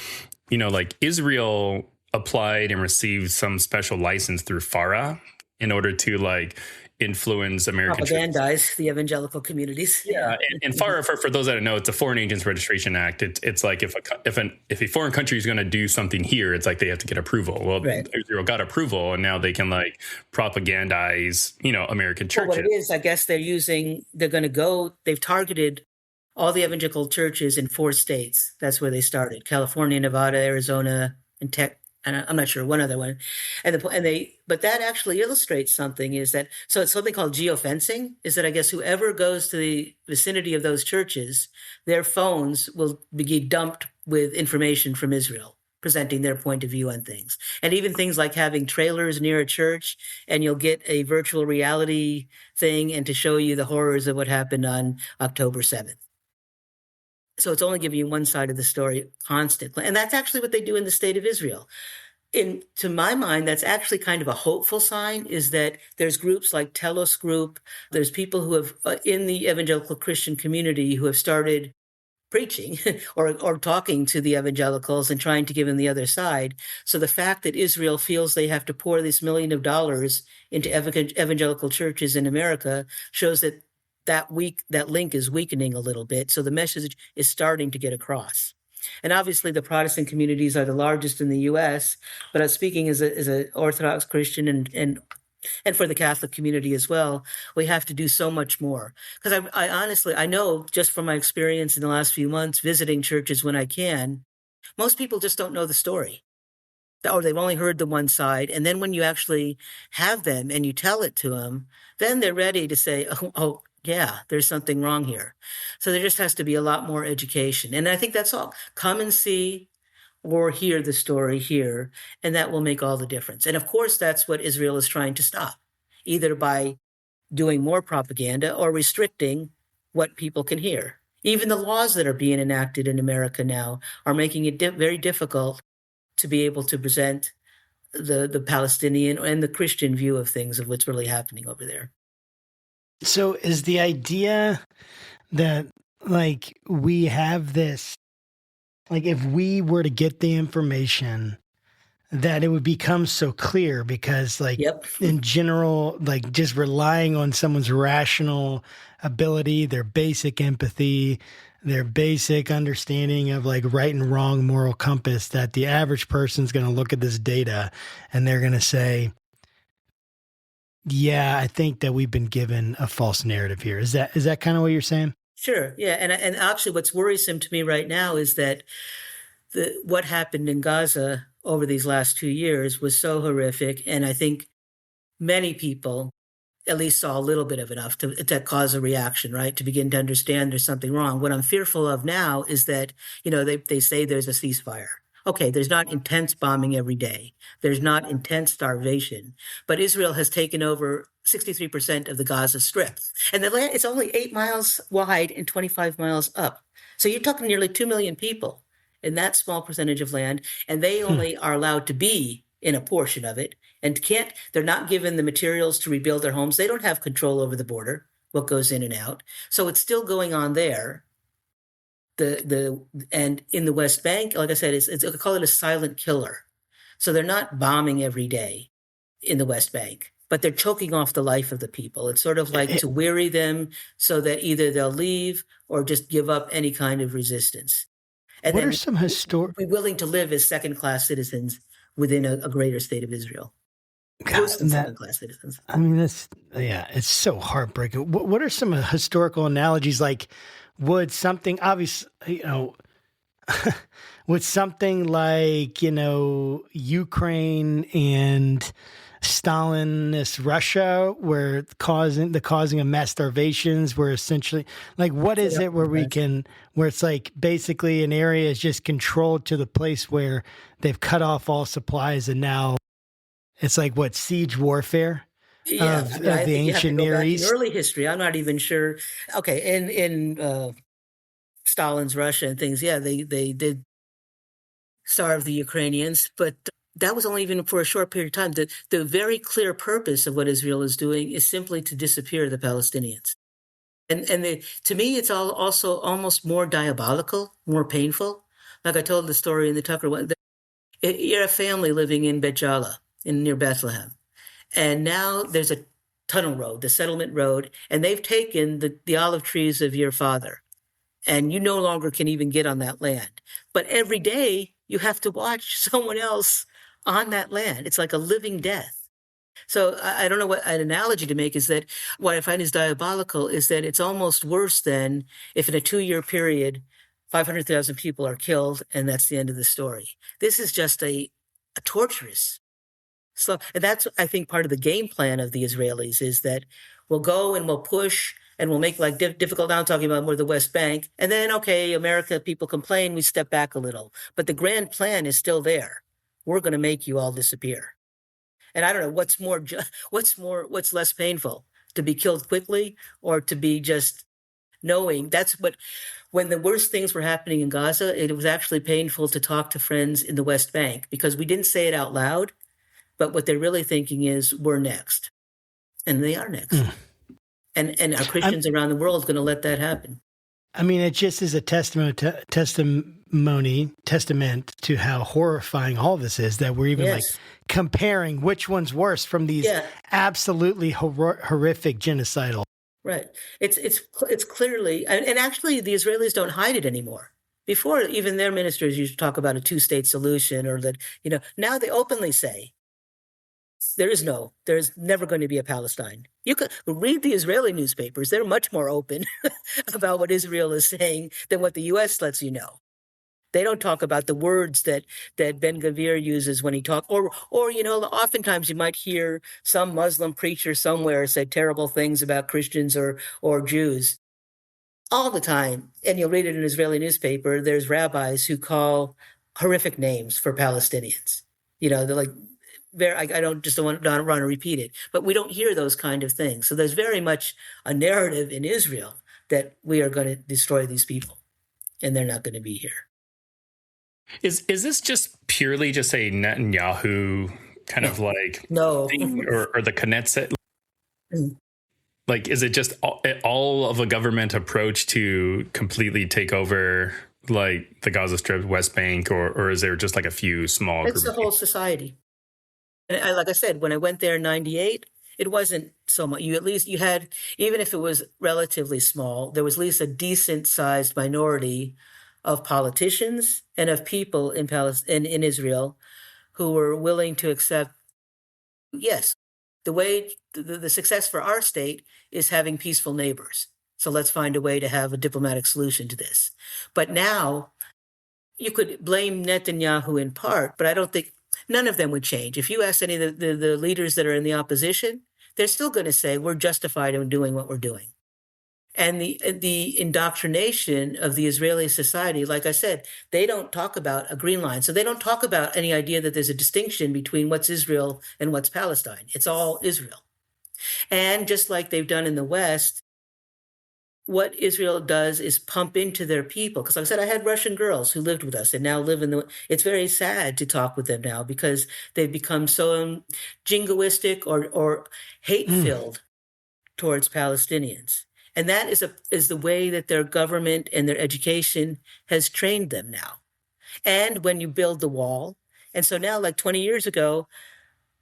like Israel applied and received some special license through FARA in order to like influence American propagandize the evangelical communities. Yeah, and FARA, for those that don't know, it's a Foreign Agents Registration Act. It's like if a foreign country is going to do something here, it's like they have to get approval. Well, right. Israel got approval, and now they can like propagandize, American churches. Well, what it is, I guess they've targeted all the evangelical churches in 4 states. That's where they started: California, Nevada, Arizona, and and I'm not sure one other one. But that actually illustrates something, is that, so it's something called geofencing, is that I guess whoever goes to the vicinity of those churches, their phones will be dumped with information from Israel, presenting their point of view on things. And even things like having trailers near a church, and you'll get a virtual reality thing and to show you the horrors of what happened on October 7th. So it's only giving you one side of the story constantly. And that's actually what they do in the state of Israel. to my mind, that's actually kind of a hopeful sign, is that there's groups like Telos Group, there's people who have, in the evangelical Christian community, who have started preaching or talking to the evangelicals and trying to give them the other side. So the fact that Israel feels they have to pour this $1 million into evangelical churches in America shows that link is weakening a little bit. So the message is starting to get across. And obviously the Protestant communities are the largest in the U.S., but I'm speaking as an Orthodox Christian and for the Catholic community as well, we have to do so much more. Because I honestly, I know just from my experience in the last few months visiting churches when I can, most people just don't know the story. Or they've only heard the one side. And then when you actually have them and you tell it to them, then they're ready to say, oh yeah, there's something wrong here. So there just has to be a lot more education. And I think that's all. Come and see or hear the story here, and that will make all the difference. And of course, that's what Israel is trying to stop, either by doing more propaganda or restricting what people can hear. Even the laws that are being enacted in America now are making it very difficult to be able to present the Palestinian and the Christian view of things, of what's really happening over there. So is the idea that, like, we have this, like, if we were to get the information, that it would become so clear because, like, in general, like, just relying on someone's rational ability, their basic empathy, their basic understanding of, like, right and wrong moral compass, that the average person's going to look at this data and they're going to say, yeah, I think that we've been given a false narrative here. Is that kind of what you're saying? Sure. Yeah. And actually what's worrisome to me right now is that what happened in Gaza over these last 2 years was so horrific. And I think many people at least saw a little bit of enough to cause a reaction, right? To begin to understand there's something wrong. What I'm fearful of now is that, they say there's a ceasefire. Okay, there's not intense bombing every day. There's not intense starvation. But Israel has taken over 63% of the Gaza Strip. And the land, it's only 8 miles wide and 25 miles up. So you're talking nearly 2 million people in that small percentage of land. And they only are allowed to be in a portion of it and they're not given the materials to rebuild their homes. They don't have control over the border, what goes in and out. So it's still going on there. And in the West Bank, like I said, I call it a silent killer. So they're not bombing every day in the West Bank, but they're choking off the life of the people. It's sort of like to weary them so that either they'll leave or just give up any kind of resistance. And what are some be willing to live as second-class citizens within a greater state of Israel? Second-class citizens. I mean, it's so heartbreaking. What are some historical analogies? Like, would something obviously, would something like, Ukraine and Stalinist Russia, where causing of mass starvations, where essentially, like, what is it where where it's like basically an area is just controlled to the place where they've cut off all supplies and now it's like siege warfare of the ancient Near East? Early history, I'm not even sure. Okay, in Stalin's Russia and things, they did starve the Ukrainians, but that was only even for a short period of time. The very clear purpose of what Israel is doing is simply to disappear the Palestinians. And to me, it's also almost more diabolical, more painful. Like I told the story in the Tucker one, you're a family living in Bet Jala, near Bethlehem. And now there's a tunnel road, the settlement road, and they've taken the olive trees of your father. And you no longer can even get on that land. But every day you have to watch someone else on that land. It's like a living death. So I don't know what an analogy to make is that what I find is diabolical is that it's almost worse than if in a 2-year period, 500,000 people are killed and that's the end of the story. This is just a torturous. So and that's, I think, part of the game plan of the Israelis is that we'll go and we'll push and we'll make like difficult. Now I'm talking about more the West Bank. And then, okay, America, people complain, we step back a little. But the grand plan is still there. We're going to make you all disappear. And I don't know what's less painful, to be killed quickly or to be just knowing when the worst things were happening in Gaza, it was actually painful to talk to friends in the West Bank because we didn't say it out loud, but what they're really thinking is we're next. And they are next. And our Christians around the world are going to let that happen. I mean, it just is a testament to how horrifying all this is, that we're even like comparing which one's worse from these absolutely horrific genocidal. Right. It's clearly, and actually the Israelis don't hide it anymore. Before, even their ministers used to talk about a two-state solution, or that, now they openly say, there's never going to be a Palestine. You could read the Israeli newspapers. They're much more open about what Israel is saying than what the U.S. lets you know. They don't talk about the words that Ben-Gvir uses when he talks. Or oftentimes you might hear some Muslim preacher somewhere say terrible things about Christians or Jews. All the time. And you'll read it in an Israeli newspaper. There's rabbis who call horrific names for Palestinians. They're like, I don't want to repeat it, but we don't hear those kind of things. So there's very much a narrative in Israel that we are going to destroy these people and they're not going to be here. Is this just purely just a Netanyahu kind of like thing, or the Knesset? Like, is it just all of a government approach to completely take over like the Gaza Strip, West Bank, or is there just like a few small? It's the whole society. And like I said, when I went there in 98, it wasn't so much. You had, even if it was relatively small, there was at least a decent sized minority of politicians and of people in Israel who were willing to accept, yes, the way the success for our state is having peaceful neighbors. So let's find a way to have a diplomatic solution to this. But now you could blame Netanyahu in part, but I don't think none of them would change. If you ask any of the leaders that are in the opposition, they're still going to say we're justified in doing what we're doing. And the indoctrination of the Israeli society, like I said, they don't talk about a green line. So they don't talk about any idea that there's a distinction between what's Israel and what's Palestine. It's all Israel. And just like they've done in the West, what Israel does is pump into their people. Because like I said, I had Russian girls who lived with us and now live it's very sad to talk with them now because they've become so jingoistic or hate-filled towards Palestinians. And that is the way that their government and their education has trained them now. And when you build the wall, and so now, like 20 years ago,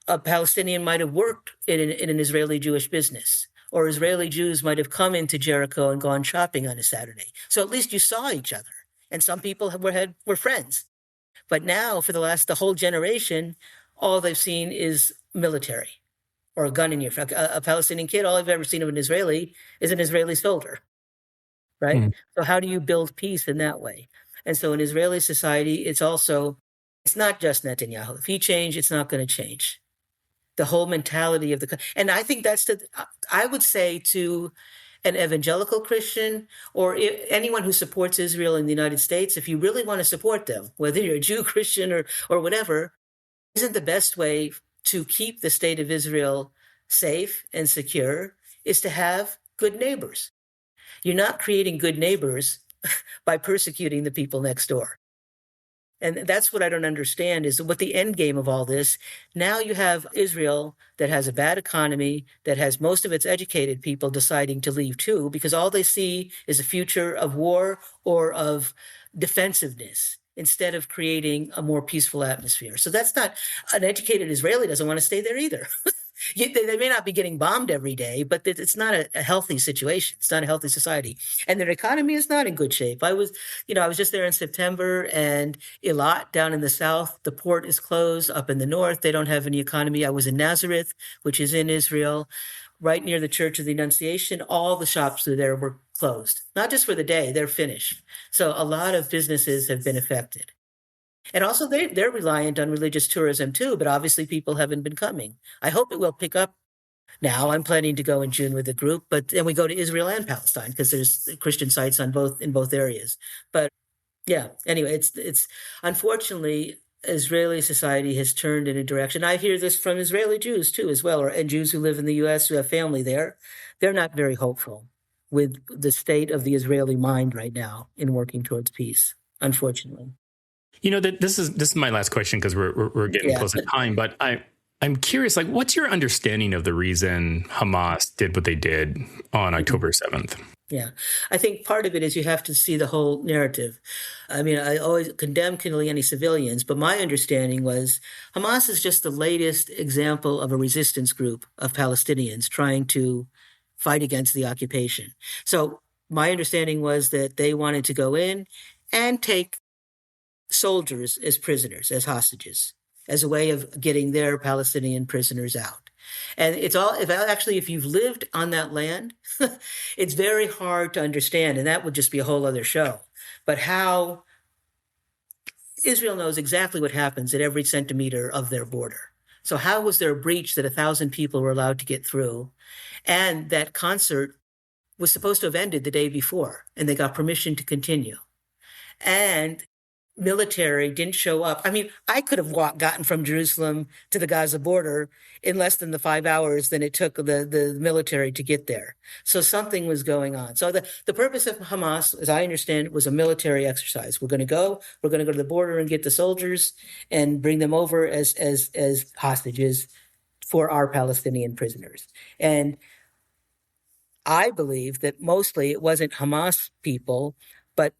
a Palestinian might have worked in an Israeli Jewish business, or Israeli Jews might have come into Jericho and gone shopping on a Saturday. So at least you saw each other, and some people were friends. But now, for the whole generation, all they've seen is military. Or a gun in your front. A Palestinian kid, all I've ever seen of an Israeli is an Israeli soldier, right? So how do you build peace in that way? And so in Israeli society, it's not just Netanyahu. If he changed, it's not going to change. The whole mentality of and I think I would say to an evangelical Christian or anyone who supports Israel in the United States, if you really want to support them, whether you're a Jew, Christian, or whatever, isn't the best way to keep the state of Israel safe and secure is to have good neighbors. You're not creating good neighbors by persecuting the people next door. And that's what I don't understand is what the end game of all this. Now you have Israel that has a bad economy, that has most of its educated people deciding to leave too, because all they see is a future of war or of defensiveness, instead of creating a more peaceful atmosphere. So that's not, an educated Israeli doesn't want to stay there either. They may not be getting bombed every day, but it's not a healthy situation. It's not a healthy society. And their economy is not in good shape. I was just there in September, and Eilat down in the south, the port is closed. Up in the north, they don't have any economy. I was in Nazareth, which is in Israel, right near the Church of the Annunciation. All the shops through there were closed, not just for the day, they're finished. So a lot of businesses have been affected. And also they're reliant on religious tourism too, but obviously people haven't been coming. I hope it will pick up now. I'm planning to go in June with the group, but then we go to Israel and Palestine because there's Christian sites in both areas. But yeah, anyway, it's unfortunately Israeli society has turned in a direction. I hear this from Israeli Jews too as well, and Jews who live in the U.S. who have family there. They're not very hopeful with the state of the Israeli mind right now in working towards peace, unfortunately. You know, that this is my last question because we're getting close to time, but I'm curious, like, what's your understanding of the reason Hamas did what they did on October 7th? Yeah, I think part of it is you have to see the whole narrative. I mean, I always condemn killing any civilians, but my understanding was Hamas is just the latest example of a resistance group of Palestinians trying to fight against the occupation. So my understanding was that they wanted to go in and take soldiers as prisoners, as hostages, as a way of getting their Palestinian prisoners out. And it's all, if you've lived on that land, it's very hard to understand. And that would just be a whole other show. But how Israel knows exactly what happens at every centimeter of their border. So how was there a breach that 1,000 people were allowed to get through? And that concert was supposed to have ended the day before, and they got permission to continue. And military didn't show up. I mean, I could have gotten from Jerusalem to the Gaza border in less than the 5 hours than it took the military to get there. So something was going on. So the purpose of Hamas, as I understand it, was a military exercise. We're going to go to the border and get the soldiers and bring them over as hostages for our Palestinian prisoners. And I believe that mostly it wasn't Hamas people, but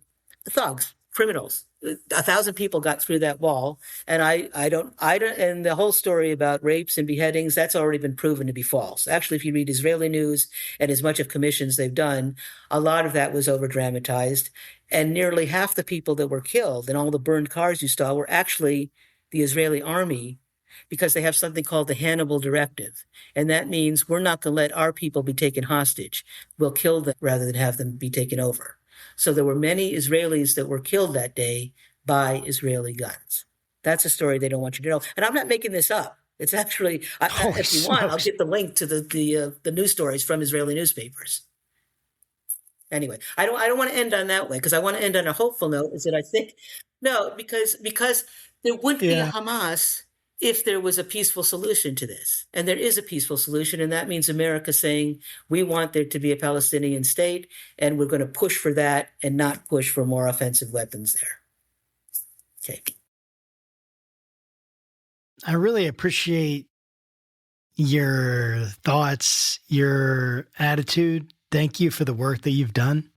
thugs, criminals. 1,000 people got through that wall, and I don't, and the whole story about rapes and beheadings, that's already been proven to be false. Actually, if you read Israeli news and as much of commissions they've done, a lot of that was over dramatized, and nearly half the people that were killed and all the burned cars you saw were actually the Israeli army, because they have something called the Hannibal Directive, and that means we're not going to let our people be taken hostage. We'll kill them rather than have them be taken over. So there were many Israelis that were killed that day by Israeli guns. That's a story they don't want you to know. And I'm not making this up. It's actually, if you want, I'll get the link to the news stories from Israeli newspapers. Anyway, I don't want to end on that way, because I want to end on a hopeful note. Is that I think, no, because there wouldn't be a Hamas if there was a peaceful solution to this. And there is a peaceful solution, and that means America saying, we want there to be a Palestinian state, and we're going to push for that and not push for more offensive weapons there. Okay. I really appreciate your thoughts, your attitude. Thank you for the work that you've done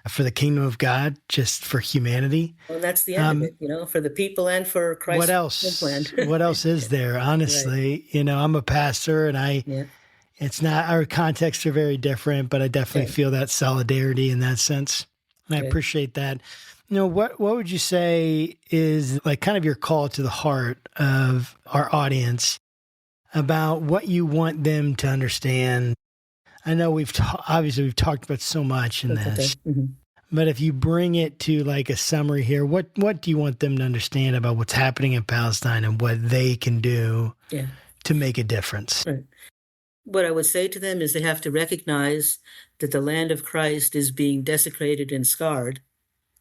for the kingdom of God, just for humanity. Well, that's the end of it, for the people and for Christ. What else? What else is there? Honestly, right. I'm a pastor, and it's not, our contexts are very different, but I definitely feel that solidarity in that sense. And I appreciate that. What would you say is like kind of your call to the heart of our audience about what you want them to understand? I know we've talked about so much in this, but if you bring it to like a summary here, what do you want them to understand about what's happening in Palestine and what they can do to make a difference? Right. What I would say to them is they have to recognize that the land of Christ is being desecrated and scarred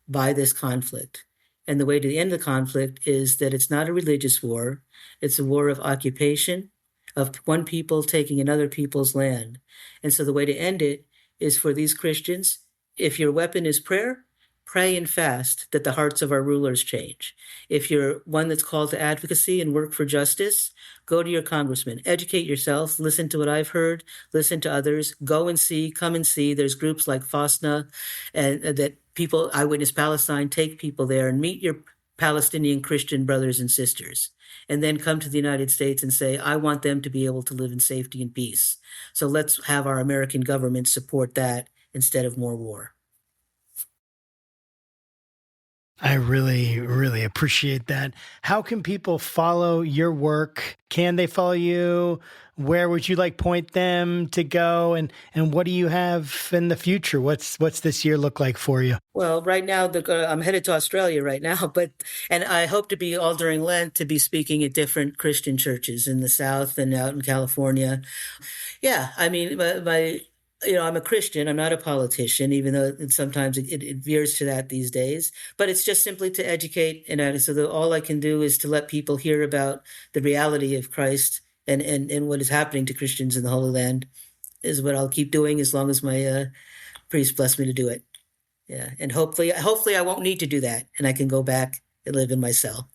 by this conflict. And the way to end the conflict is that it's not a religious war. It's a war of occupation, of one people taking another people's land. And so the way to end it is for these Christians, if your weapon is prayer, pray and fast that the hearts of our rulers change. If you're one that's called to advocacy and work for justice, go to your congressman, educate yourself, listen to what I've heard, listen to others, go and see, come and see. There's groups like FOSNA and that people, Eyewitness Palestine, take people there and meet your Palestinian Christian brothers and sisters, and then come to the United States and say, I want them to be able to live in safety and peace. So let's have our American government support that instead of more war. I really, really appreciate that. How can people follow your work? Can they follow you? Where would you point them to go? And what do you have in the future? What's this year look like for you? Well, right now, I'm headed to Australia right now, and I hope to be all during Lent to be speaking at different Christian churches in the South and out in California. Yeah, I mean, I'm a Christian. I'm not a politician, even though sometimes it veers to that these days. But it's just simply to educate, and so all I can do is to let people hear about the reality of Christ and what is happening to Christians in the Holy Land is what I'll keep doing as long as my priest blessed me to do it. Yeah, and hopefully I won't need to do that, and I can go back and live in my cell.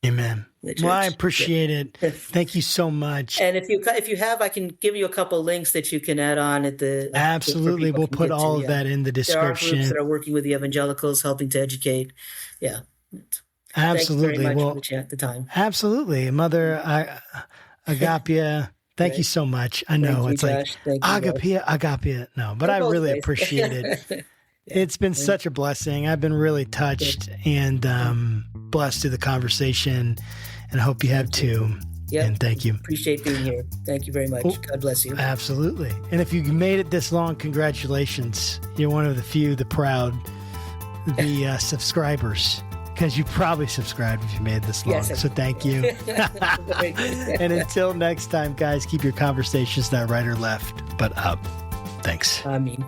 Amen. Well, I appreciate it. Thank you so much. And if you have, I can give you a couple links that you can add on at the. Absolutely, we'll put all of that in the description. There are groups that are working with the evangelicals, helping to educate. Yeah. Absolutely. Thank you very much for the time. Absolutely, Mother Agapia. Thank you so much. I know it's like Agapia. No, but I really appreciate it. It's been such a blessing. I've been really touched and blessed through the conversation, and I hope you have too. Yep. And thank you. Appreciate being here. Thank you very much. God bless you. Absolutely. And if you made it this long, congratulations. You're one of the few, the proud, the subscribers, because you probably subscribed if you made it this long. Yes, so thank you. And until next time, guys, keep your conversations not right or left, but up. Thanks. Amen.